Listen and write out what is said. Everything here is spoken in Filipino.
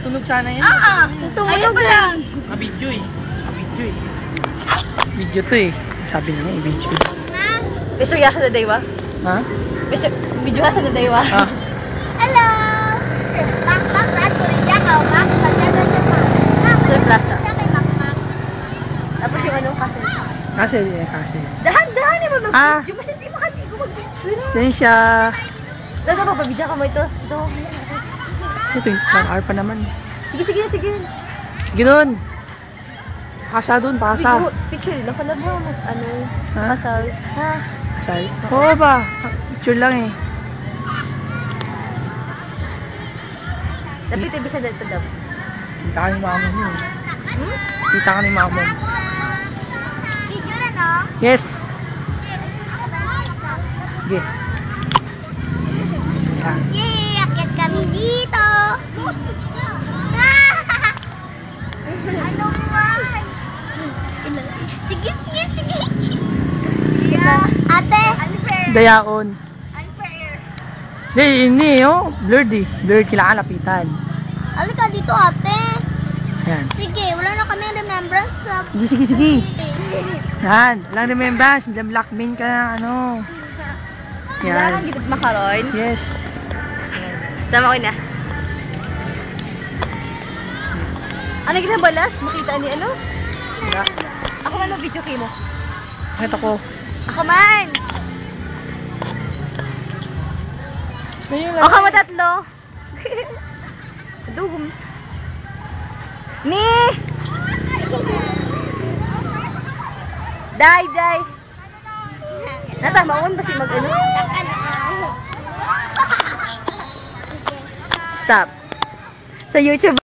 Tunog sana yan. Tumunog lang. Video eh. Video eh. Video to eh. Sabi niya i-video. Mr. Yasa na Daywa? Ha? Mr. Video Yasa na Daywa? Ah. Hello! Mak, lahat ko rin siya. Mak, magdagan siya pa. Sir Plaza. Siya kay Mak. Tapos yung anong castle? Castle eh, castle. Dahan-dahan naman Ah. mag-video. Basta hindi makatigo mag-video. Sensya. Daga ba, babidya ka mo ito? Ito. Ito eh, 1 hour pa naman. Sige. Sige dun. Pasa dun, pasa. Picture, napanood mo ano, Ha? kasal. Ha? Kasal? Oo ba? Picture lang eh. Dapat ibisa dito daw. Kita ka ni mama mo. Hmm? Kita ka ni mama mo. Video na, no? Yes. Sige. Yan. Yay! Akyat kami dito! Ano ba? Sige. Ate! Unfair! Dayaon. Unfair! Hindi oh. Blurred eh. Blurred, kailangan lapitan. Halika dito, ate! Yan. Sige, wala na kami remembrance. Sige. Yan. Walang remembrance. Blackmain ka na ano. Kailangan Yan. gitag makaroon. Yes. Tama ko na. Ano kita balas? Makita ni ano? Wala. Ako man ang video kayo mo. Pakita ko. Ako man! Sa'yo lang. Ako mo tatlo. Dugum. Ni! Day! Nata, maun ba si mag ano? Stop. Sa YouTube